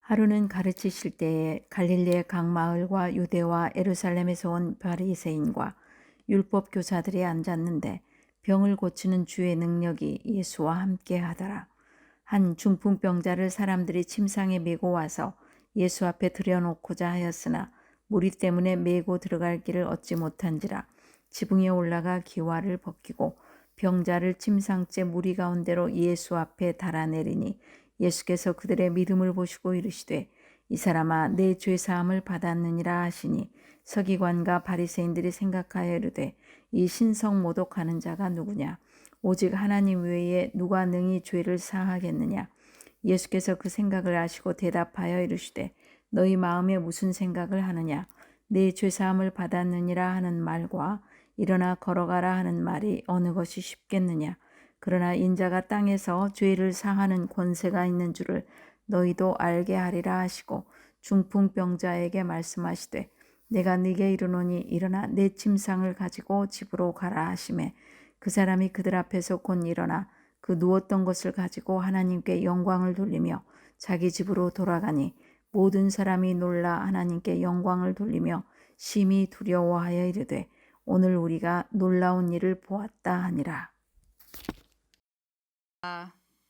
하루는 가르치실 때에 갈릴리의 각 마을과 유대와 예루살렘에서 온 바리새인과 율법 교사들이 앉았는데 병을 고치는 주의 능력이 예수와 함께 하더라. 한 중풍병자를 사람들이 침상에 메고 와서 예수 앞에 들여놓고자 하였으나 무리 때문에 메고 들어갈 길을 얻지 못한지라 지붕에 올라가 기와를 벗기고 병자를 침상째 무리 가운데로 예수 앞에 달아내리니 예수께서 그들의 믿음을 보시고 이르시되 이 사람아 내 죄 사함을 받았느니라 하시니 서기관과 바리새인들이 생각하여 이르되 이 신성 모독하는 자가 누구냐 오직 하나님 외에 누가 능히 죄를 사하겠느냐. 예수께서 그 생각을 아시고 대답하여 이르시되 너희 마음에 무슨 생각을 하느냐. 내 죄사함을 받았느니라 하는 말과 일어나 걸어가라 하는 말이 어느 것이 쉽겠느냐. 그러나 인자가 땅에서 죄를 사하는 권세가 있는 줄을 너희도 알게 하리라 하시고 중풍병자에게 말씀하시되 내가 네게 이르노니 일어나 내 침상을 가지고 집으로 가라 하시매 그 사람이 그들 앞에서 곧 일어나 그 누웠던 것을 가지고 하나님께 영광을 돌리며 자기 집으로 돌아가니 모든 사람이 놀라 하나님께 영광을 돌리며 심히 두려워하여 이르되 오늘 우리가 놀라운 일을 보았다 하니라.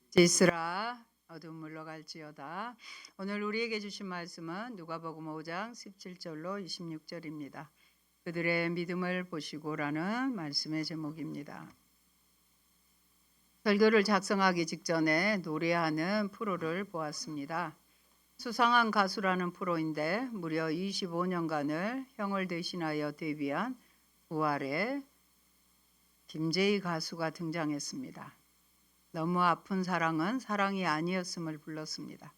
지스라 어두움 물러갈지어다. 오늘 우리에게 주신 말씀은 누가복음 5장 17절로 26절입니다. 그들의 믿음을 보시고라는 말씀의 제목입니다. 설교를 작성하기 직전에 노래하는 프로를 보았습니다. 수상한 가수라는 프로인데 무려 25년간을 형을 대신하여 데뷔한 부활의 김재희 가수가 등장했습니다. 너무 아픈 사랑은 사랑이 아니었음을 불렀습니다.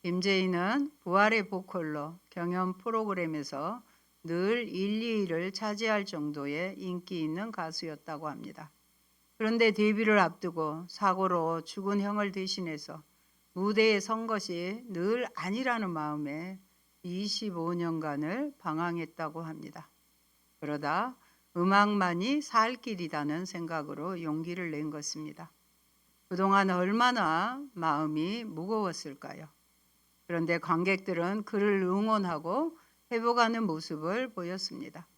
김재희는 부활의 보컬로 경연 프로그램에서 늘 1, 2위를 차지할 정도의 인기 있는 가수였다고 합니다. 그런데 데뷔를 앞두고 사고로 죽은 형을 대신해서 무대에 선 것이 늘 아니라는 마음에 25년간을 방황했다고 합니다. 그러다 음악만이 살 길이라는 생각으로 용기를 낸 것입니다. 그동안 얼마나 마음이 무거웠을까요? 그런데 관객들은 그를 응원하고 회복하는 모습을 보였습니다.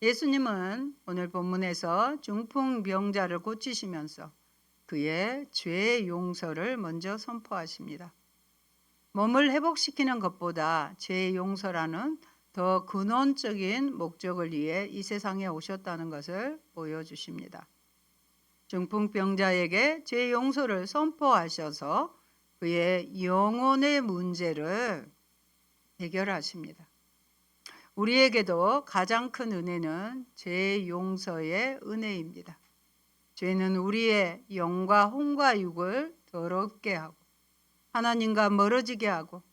예수님은 오늘 본문에서 중풍병자를 고치시면서 그의 죄의 용서를 먼저 선포하십니다. 몸을 회복시키는 것보다 죄의 용서라는 더 근원적인 목적을 위해 이 세상에 오셨다는 것을 보여주십니다. 중풍병자에게 죄 용서를 선포하셔서 그의 영혼의 문제를 해결하십니다. 우리에게도 가장 큰 은혜는 죄 용서의 은혜입니다. 죄는 우리의 영과 혼과 육을 더럽게 하고 하나님과 멀어지게 하고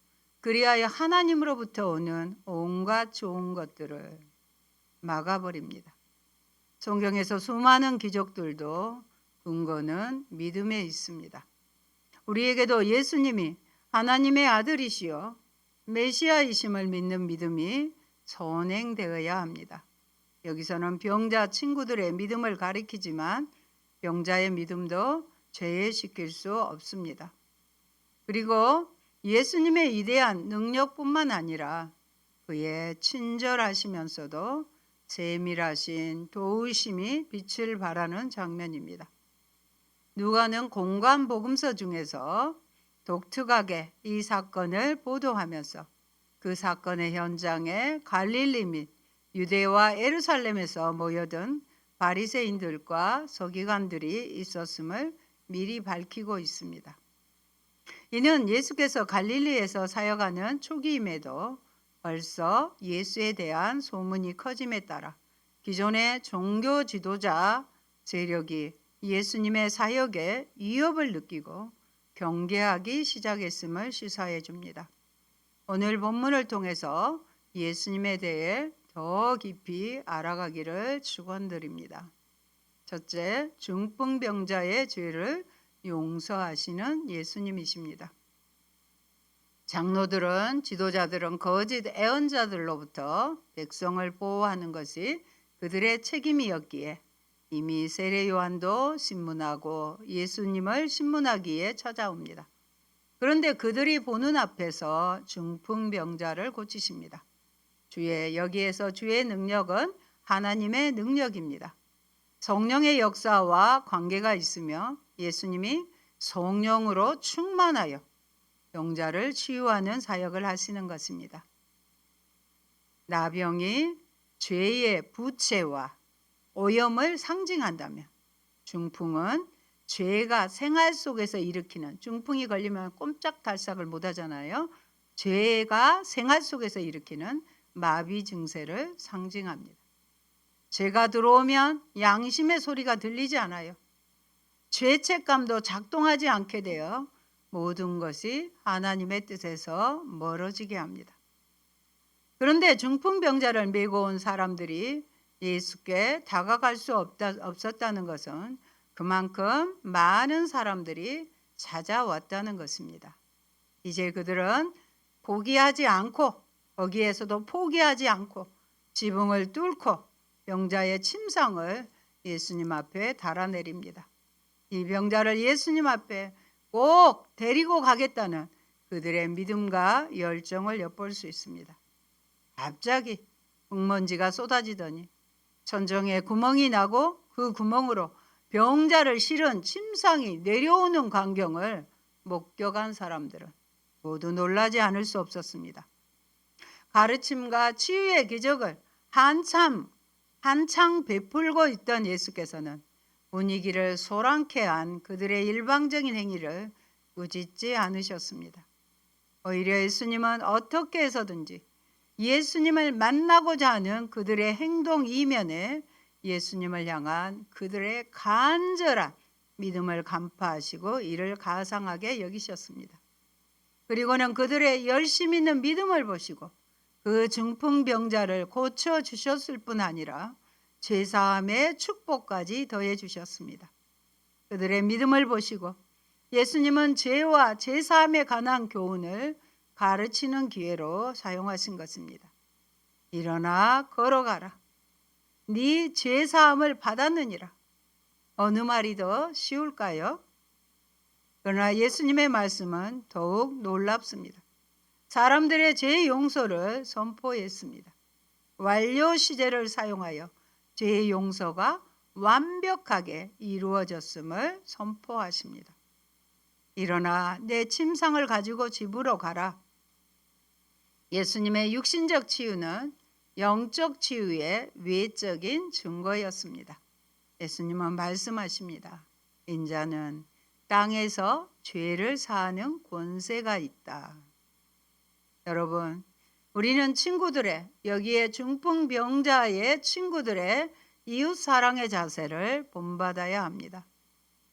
그리하여 하나님으로부터 오는 온갖 좋은 것들을 막아버립니다. 성경에서 수많은 기적들도 근거는 믿음에 있습니다. 우리에게도 예수님이 하나님의 아들이시여 메시아이심을 믿는 믿음이 선행되어야 합니다. 여기서는 병자 친구들의 믿음을 가리키지만 병자의 믿음도 제외시킬 수 없습니다. 그리고 예수님의 위대한 능력뿐만 아니라 그의 친절하시면서도 세밀하신 도우심이 빛을 발하는 장면입니다. 누가는 공간 복음서 중에서 독특하게 이 사건을 보도하면서 그 사건의 현장에 갈릴리 및 유대와 예루살렘에서 모여든 바리새인들과 서기관들이 있었음을 미리 밝히고 있습니다. 이는 예수께서 갈릴리에서 사역하는 초기임에도 벌써 예수에 대한 소문이 커짐에 따라 기존의 종교 지도자 세력이 예수님의 사역에 위협을 느끼고 경계하기 시작했음을 시사해 줍니다. 오늘 본문을 통해서 예수님에 대해 더 깊이 알아가기를 축원드립니다. 첫째, 중풍병자의 죄를 용서하시는 예수님이십니다. 장로들은 지도자들은 거짓 애언자들로부터 백성을 보호하는 것이 그들의 책임이었기에 이미 세례 요한도 신문하고 예수님을 신문하기에 찾아옵니다. 그런데 그들이 보는 앞에서 중풍병자를 고치십니다. 여기에서 주의 능력은 하나님의 능력입니다. 성령의 역사와 관계가 있으며 예수님이 성령으로 충만하여 병자를 치유하는 사역을 하시는 것입니다. 나병이 죄의 부채와 오염을 상징한다면 중풍은 죄가 생활 속에서 일으키는, 중풍이 걸리면 꼼짝달싹을 못 하잖아요. 죄가 생활 속에서 일으키는 마비 증세를 상징합니다. 죄가 들어오면 양심의 소리가 들리지 않아요. 죄책감도 작동하지 않게 되어 모든 것이 하나님의 뜻에서 멀어지게 합니다. 그런데 중풍병자를 메고 온 사람들이 예수께 다가갈 수 없었다는 것은 그만큼 많은 사람들이 찾아왔다는 것입니다. 이제 그들은 포기하지 않고, 거기에서도 포기하지 않고 지붕을 뚫고 병자의 침상을 예수님 앞에 달아내립니다. 이 병자를 예수님 앞에 꼭 데리고 가겠다는 그들의 믿음과 열정을 엿볼 수 있습니다. 갑자기 흙먼지가 쏟아지더니 천정에 구멍이 나고 그 구멍으로 병자를 실은 침상이 내려오는 광경을 목격한 사람들은 모두 놀라지 않을 수 없었습니다. 가르침과 치유의 기적을 한창 베풀고 있던 예수께서는 분위기를 소란케 한 그들의 일방적인 행위를 꾸짖지 않으셨습니다. 오히려 예수님은 어떻게 해서든지 예수님을 만나고자 하는 그들의 행동 이면에 예수님을 향한 그들의 간절한 믿음을 간파하시고 이를 가상하게 여기셨습니다. 그리고는 그들의 열심 있는 믿음을 보시고 그 중풍병자를 고쳐주셨을 뿐 아니라 죄사함의 축복까지 더해 주셨습니다. 그들의 믿음을 보시고 예수님은 죄와 죄사함에 관한 교훈을 가르치는 기회로 사용하신 것입니다. 일어나 걸어가라. 네 죄사함을 받았느니라. 어느 말이 더 쉬울까요? 그러나 예수님의 말씀은 더욱 놀랍습니다. 사람들의 죄 용서를 선포했습니다. 완료 시제를 사용하여 죄 용서가 완벽하게 이루어졌음을 선포하십니다. 일어나 내 침상을 가지고 집으로 가라. 예수님의 육신적 치유는 영적 치유의 외적인 증거였습니다. 예수님은 말씀하십니다. 인자는 땅에서 죄를 사하는 권세가 있다. 여러분, 우리는 친구들의, 여기에 중풍병자의 친구들의 이웃 사랑의 자세를 본받아야 합니다.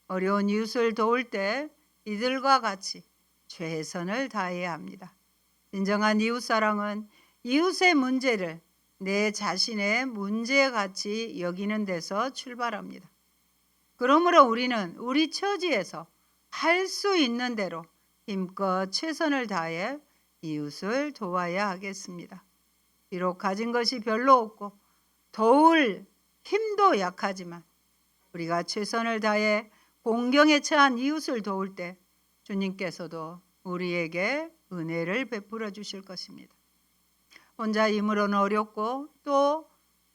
어려운 이웃을 도울 때 이들과 같이 최선을 다해야 합니다. 진정한 이웃 사랑은 이웃의 문제를 내 자신의 문제같이 여기는 데서 출발합니다. 그러므로 우리는 우리 처지에서 할 수 있는 대로 힘껏 최선을 다해 이웃을 도와야 하겠습니다. 비록 가진 것이 별로 없고 도울 힘도 약하지만 우리가 최선을 다해 공경에 처한 이웃을 도울 때 주님께서도 우리에게 은혜를 베풀어 주실 것입니다. 혼자 힘으로는 어렵고 또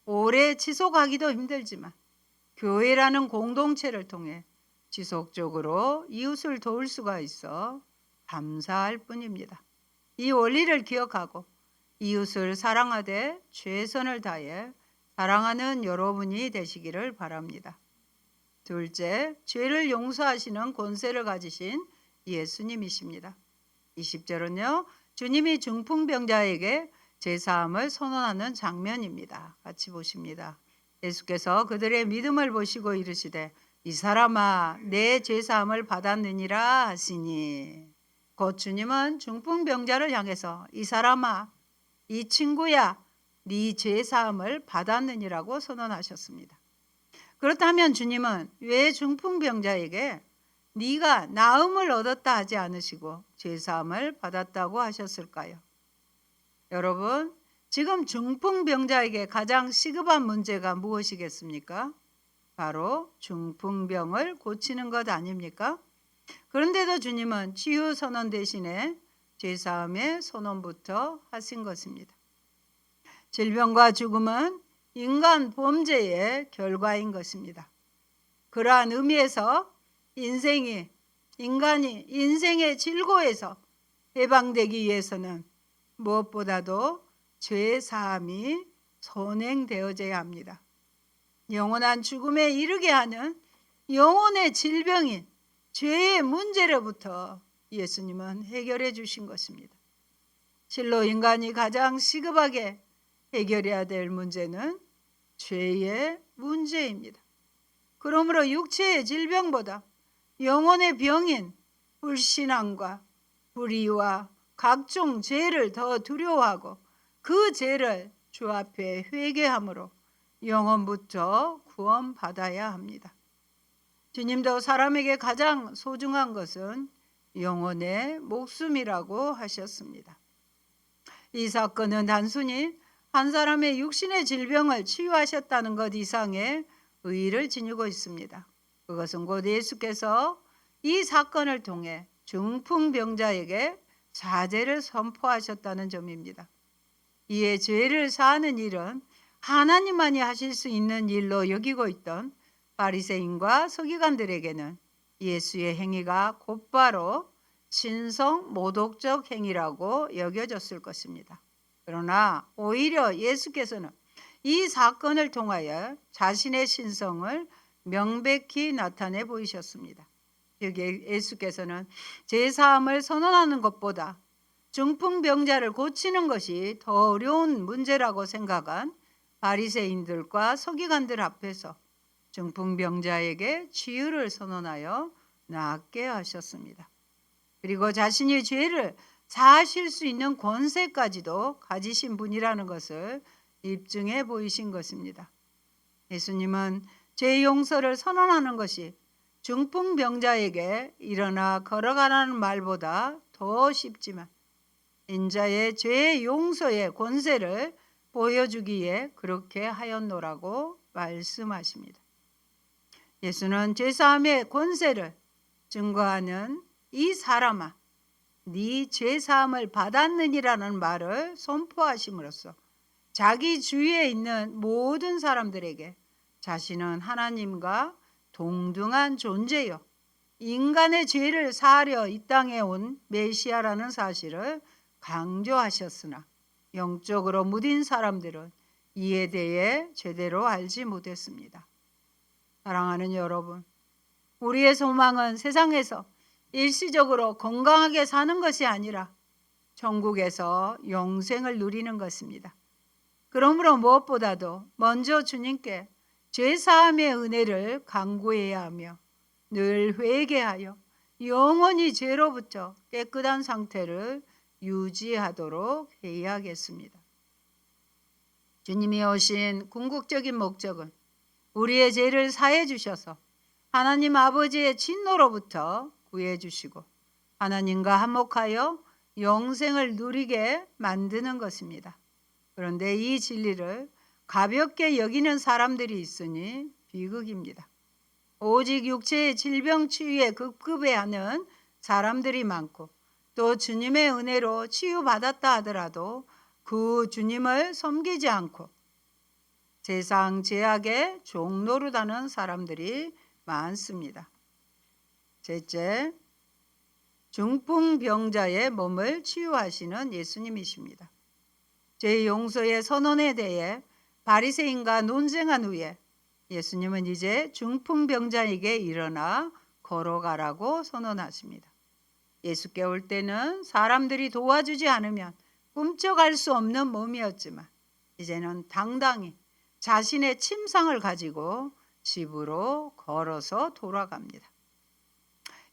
오래 지속하기도 힘들지만 교회라는 공동체를 통해 지속적으로 이웃을 도울 수가 있어 감사할 뿐입니다. 이 원리를 기억하고 이웃을 사랑하되 최선을 다해 사랑하는 여러분이 되시기를 바랍니다. 둘째, 죄를 용서하시는 권세를 가지신 예수님이십니다. 20절은요, 주님이 중풍병자에게 제사함을 선언하는 장면입니다. 같이 보십니다. 예수께서 그들의 믿음을 보시고 이르시되 이 사람아 내 제사함을 받았느니라 하시니, 곧 주님은 중풍병자를 향해서 이 사람아, 이 친구야, 네 제사함을 받았느니라고 선언하셨습니다. 그렇다면 주님은 왜 중풍병자에게 네가 나음을 얻었다 하지 않으시고 제사함을 받았다고 하셨을까요? 여러분, 지금 중풍병자에게 가장 시급한 문제가 무엇이겠습니까? 바로 중풍병을 고치는 것 아닙니까? 그런데도 주님은 치유 선언 대신에 죄사함의 선언부터 하신 것입니다. 질병과 죽음은 인간 범죄의 결과인 것입니다. 그러한 의미에서 인간이 인생의 질고에서 해방되기 위해서는 무엇보다도 죄 사함이 선행되어져야 합니다. 영원한 죽음에 이르게 하는 영혼의 질병인 죄의 문제로부터 예수님은 해결해 주신 것입니다. 실로 인간이 가장 시급하게 해결해야 될 문제는 죄의 문제입니다. 그러므로 육체의 질병보다 영혼의 병인 불신앙과 불의와 각종 죄를 더 두려워하고 그 죄를 주 앞에 회개함으로 영혼부터 구원받아야 합니다. 주님도 사람에게 가장 소중한 것은 영혼의 목숨이라고 하셨습니다. 이 사건은 단순히 한 사람의 육신의 질병을 치유하셨다는 것 이상의 의의를 지니고 있습니다. 그것은 곧 예수께서 이 사건을 통해 중풍병자에게 사죄를 선포하셨다는 점입니다. 이에 죄를 사하는 일은 하나님만이 하실 수 있는 일로 여기고 있던 바리새인과 서기관들에게는 예수의 행위가 곧바로 신성 모독적 행위라고 여겨졌을 것입니다. 그러나 오히려 예수께서는 이 사건을 통하여 자신의 신성을 명백히 나타내 보이셨습니다. 여기 예수께서는 제사함을 선언하는 것보다 중풍병자를 고치는 것이 더 어려운 문제라고 생각한 바리새인들과 서기관들 앞에서 중풍병자에게 치유를 선언하여 낫게 하셨습니다. 그리고 자신이 죄를 사하실 수 있는 권세까지도 가지신 분이라는 것을 입증해 보이신 것입니다. 예수님은 죄 용서를 선언하는 것이 중풍병자에게 일어나 걸어가라는 말보다 더 쉽지만 인자의 죄 용서의 권세를 보여주기에 그렇게 하였노라고 말씀하십니다. 예수는 죄사함의 권세를 증거하는 이 사람아, 네 죄사함을 받았느니라는 말을 선포하심으로써 자기 주위에 있는 모든 사람들에게 자신은 하나님과 동등한 존재요, 인간의 죄를 사하려 이 땅에 온 메시아라는 사실을 강조하셨으나 영적으로 무딘 사람들은 이에 대해 제대로 알지 못했습니다. 사랑하는 여러분, 우리의 소망은 세상에서 일시적으로 건강하게 사는 것이 아니라 천국에서 영생을 누리는 것입니다. 그러므로 무엇보다도 먼저 주님께 죄사함의 은혜를 간구해야 하며 늘 회개하여 영원히 죄로부터 깨끗한 상태를 유지하도록 해야겠습니다. 주님이 오신 궁극적인 목적은 우리의 죄를 사해 주셔서 하나님 아버지의 진노로부터 구해 주시고 하나님과 한목하여 영생을 누리게 만드는 것입니다. 그런데 이 진리를 가볍게 여기는 사람들이 있으니 비극입니다. 오직 육체의 질병 치유에 급급해하는 사람들이 많고 또 주님의 은혜로 치유받았다 하더라도 그 주님을 섬기지 않고 세상 죄악의 종노릇하는 사람들이 많습니다. 셋째, 중풍병자의 몸을 치유하시는 예수님이십니다. 죄 용서의 선언에 대해 바리새인과 논쟁한 후에 예수님은 이제 중풍병자에게 일어나 걸어가라고 선언하십니다. 예수께 올 때는 사람들이 도와주지 않으면 꿈쩍할 수 없는 몸이었지만 이제는 당당히 자신의 침상을 가지고 집으로 걸어서 돌아갑니다.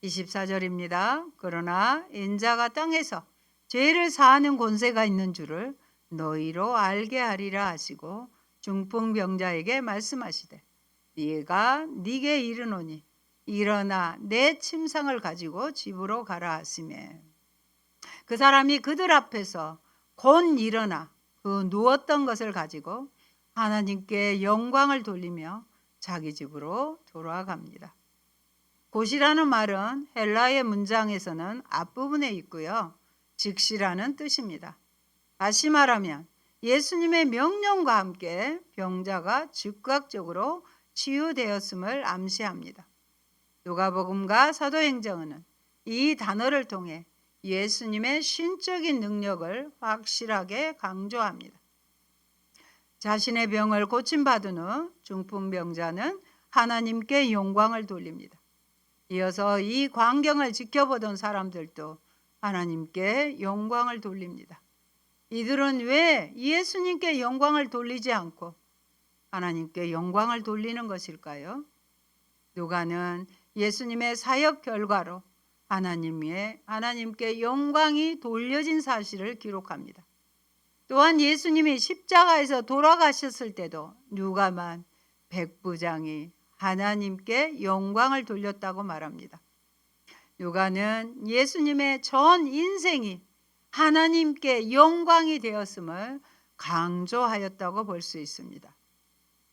24절입니다. 그러나 인자가 땅에서 죄를 사하는 권세가 있는 줄을 너희로 알게 하리라 하시고 중풍병자에게 말씀하시되 네가 네게 이르노니 일어나 내 침상을 가지고 집으로 가라 하시매 그 사람이 그들 앞에서 곧 일어나 그 누웠던 것을 가지고 하나님께 영광을 돌리며 자기 집으로 돌아갑니다. 곧이라는 말은 헬라의 문장에서는 앞부분에 있고요. 즉시라는 뜻입니다. 다시 말하면 예수님의 명령과 함께 병자가 즉각적으로 치유되었음을 암시합니다. 누가복음과 사도행전은 이 단어를 통해 예수님의 신적인 능력을 확실하게 강조합니다. 자신의 병을 고침받은 후 중풍병자는 하나님께 영광을 돌립니다. 이어서 이 광경을 지켜보던 사람들도 하나님께 영광을 돌립니다. 이들은 왜 예수님께 영광을 돌리지 않고 하나님께 영광을 돌리는 것일까요? 누가는 예수님의 사역 결과로 하나님께 영광이 돌려진 사실을 기록합니다. 또한 예수님이 십자가에서 돌아가셨을 때도 누가만 백부장이 하나님께 영광을 돌렸다고 말합니다. 누가는 예수님의 전 인생이 하나님께 영광이 되었음을 강조하였다고 볼 수 있습니다.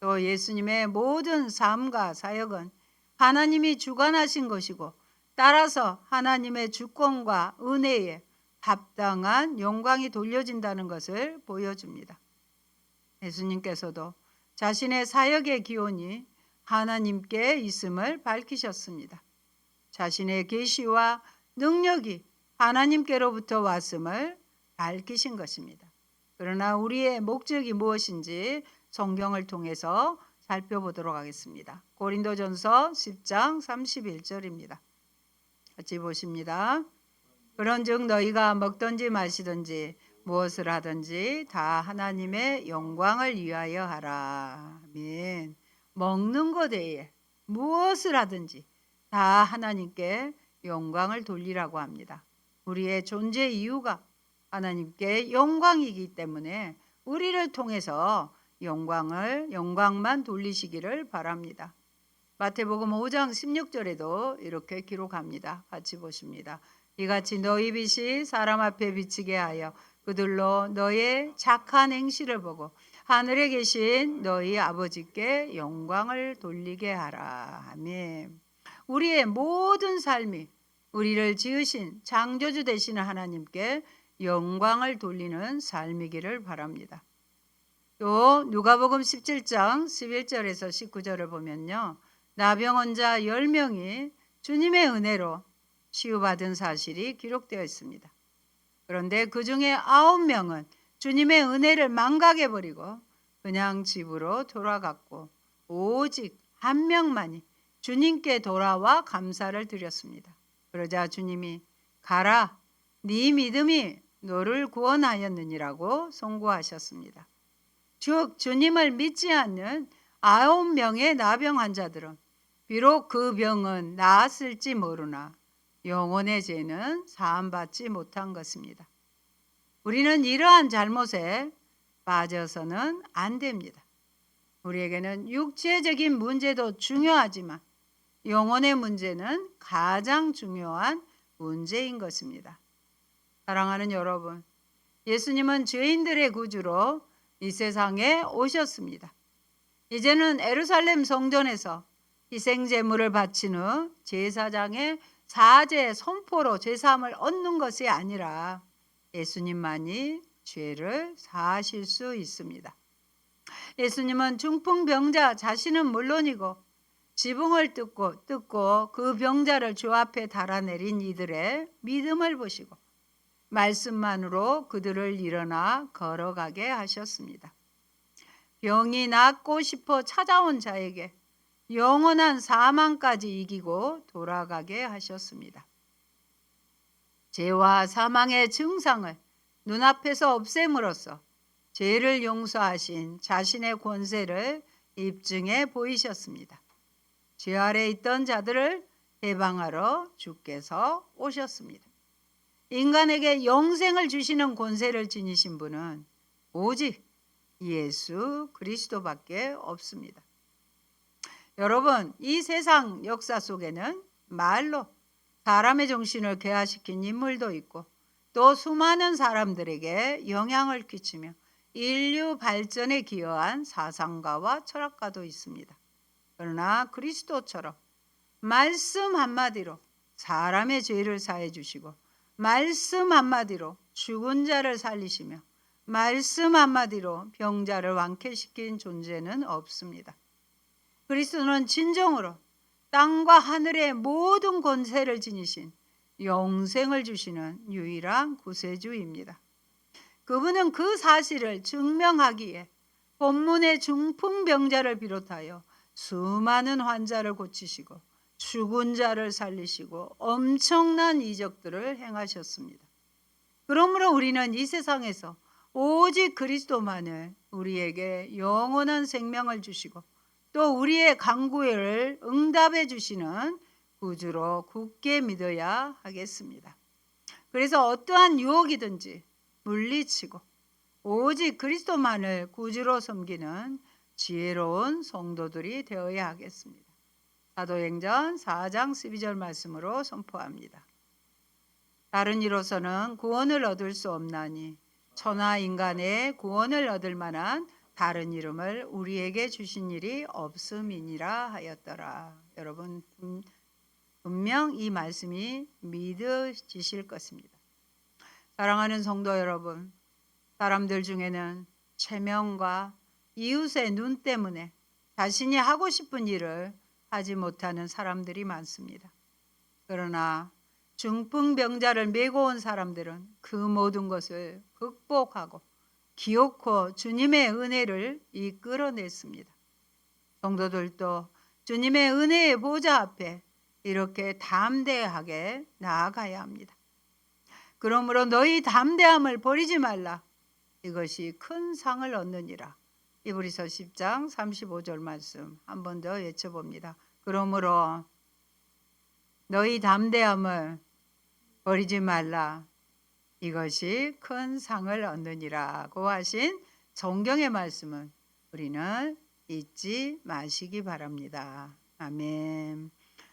또 예수님의 모든 삶과 사역은 하나님이 주관하신 것이고 따라서 하나님의 주권과 은혜에 합당한 영광이 돌려진다는 것을 보여줍니다. 예수님께서도 자신의 사역의 기원이 하나님께 있음을 밝히셨습니다. 자신의 계시와 능력이 하나님께로부터 왔음을 밝히신 것입니다. 그러나 우리의 목적이 무엇인지 성경을 통해서 살펴보도록 하겠습니다. 고린도전서 10장 31절입니다. 같이 보십니다. 그런즉 너희가 먹든지 마시든지 무엇을 하든지 다 하나님의 영광을 위하여 하라. 아멘. 먹는 것에 무엇을 하든지 다 하나님께 영광을 돌리라고 합니다. 우리의 존재 이유가 하나님께 영광이기 때문에 우리를 통해서 영광만 돌리시기를 바랍니다. 마태복음 5장 16절에도 이렇게 기록합니다. 같이 보십니다. 이같이 너희 빛이 사람 앞에 비치게 하여 그들로 너의 착한 행실을 보고 하늘에 계신 너희 아버지께 영광을 돌리게 하라. 아멘. 우리의 모든 삶이 우리를 지으신 창조주 되시는 하나님께 영광을 돌리는 삶이기를 바랍니다. 또 누가복음 17장 11절에서 19절을 보면요. 나병 환자 10명이 주님의 은혜로 치유받은 사실이 기록되어 있습니다. 그런데 그 중에 9명은 주님의 은혜를 망각해버리고 그냥 집으로 돌아갔고 오직 1명만이 주님께 돌아와 감사를 드렸습니다. 그러자 주님이 가라, 네 믿음이 너를 구원하였느니라고 선고하셨습니다. 즉 주님을 믿지 않는 9명의 나병 환자들은 비록 그 병은 나았을지 모르나 영혼의 죄는 사함받지 못한 것입니다. 우리는 이러한 잘못에 빠져서는 안 됩니다. 우리에게는 육체적인 문제도 중요하지만 영혼의 문제는 가장 중요한 문제인 것입니다. 사랑하는 여러분, 예수님은 죄인들의 구주로 이 세상에 오셨습니다. 이제는 예루살렘 성전에서 희생 제물을 바친 후 제사장의 사제 선포로 제사함을 얻는 것이 아니라 예수님만이 죄를 사하실 수 있습니다. 예수님은 중풍병자 자신은 물론이고 지붕을 뜯고 그 병자를 주 앞에 달아내린 이들의 믿음을 보시고 말씀만으로 그들을 일어나 걸어가게 하셨습니다. 병이 낫고 싶어 찾아온 자에게 영원한 사망까지 이기고 돌아가게 하셨습니다. 죄와 사망의 증상을 눈앞에서 없앰으로써 죄를 용서하신 자신의 권세를 입증해 보이셨습니다. 죄 아래 있던 자들을 해방하러 주께서 오셨습니다. 인간에게 영생을 주시는 권세를 지니신 분은 오직 예수 그리스도밖에 없습니다. 여러분, 이 세상 역사 속에는 말로 사람의 정신을 괴화시킨 인물도 있고 또 수많은 사람들에게 영향을 끼치며 인류 발전에 기여한 사상가와 철학가도 있습니다. 그러나 그리스도처럼 말씀 한마디로 사람의 죄를 사해 주시고, 말씀 한마디로 죽은 자를 살리시며, 말씀 한마디로 병자를 완쾌시킨 존재는 없습니다. 그리스도는 진정으로 땅과 하늘의 모든 권세를 지니신 영생을 주시는 유일한 구세주입니다. 그분은 그 사실을 증명하기에 본문의 중풍병자를 비롯하여 수많은 환자를 고치시고 죽은 자를 살리시고 엄청난 이적들을 행하셨습니다. 그러므로 우리는 이 세상에서 오직 그리스도만을 우리에게 영원한 생명을 주시고 또 우리의 간구를 응답해 주시는 구주로 굳게 믿어야 하겠습니다. 그래서 어떠한 유혹이든지 물리치고 오직 그리스도만을 구주로 섬기는 지혜로운 성도들이 되어야 하겠습니다. 사도행전 4장 12절 말씀으로 선포합니다. 다른 이로서는 구원을 얻을 수 없나니 천하 인간의 구원을 얻을 만한 다른 이름을 우리에게 주신 일이 없음이니라 하였더라. 여러분 분명 이 말씀이 믿어지실 것입니다. 사랑하는 성도 여러분, 사람들 중에는 체면과 이웃의 눈 때문에 자신이 하고 싶은 일을 하지 못하는 사람들이 많습니다. 그러나 중풍병자를 메고 온 사람들은 그 모든 것을 극복하고 기어코 주님의 은혜를 이끌어냈습니다. 성도들도 주님의 은혜의 보좌 앞에 이렇게 담대하게 나아가야 합니다. 그러므로 너희 담대함을 버리지 말라. 이것이 큰 상을 얻느니라. 히브리서 10장 35절 말씀 한 번 더 외쳐봅니다. 그러므로 너희 담대함을 버리지 말라. 이것이 큰 상을 얻느니라고 하신 성경의 말씀을 우리는 잊지 마시기 바랍니다. 아멘.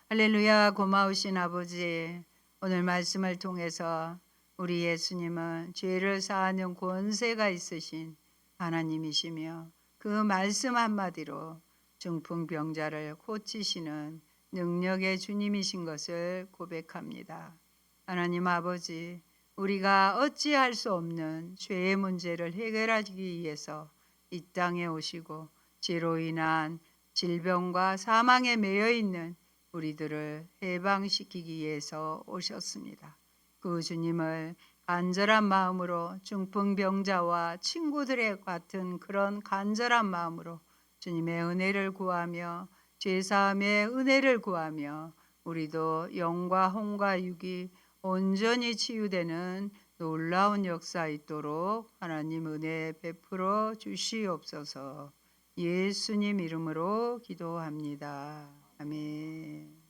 할렐루야. 고마우신 아버지, 오늘 말씀을 통해서 우리 예수님은 죄를 사하는 권세가 있으신 하나님이시며 그 말씀 한마디로 중풍병자를 고치시는 능력의 주님이신 것을 고백합니다. 하나님 아버지, 우리가 어찌할 수 없는 죄의 문제를 해결하기 위해서 이 땅에 오시고 죄로 인한 질병과 사망에 매여 있는 우리들을 해방시키기 위해서 오셨습니다. 그 주님을 간절한 마음으로 중풍병자와 친구들의 같은 그런 간절한 마음으로 주님의 은혜를 구하며 죄사함의 은혜를 구하며 우리도 영과 혼과 육이 온전히 치유되는 놀라운 역사 있도록 하나님 은혜 베풀어 주시옵소서. 예수님 이름으로 기도합니다. 아멘.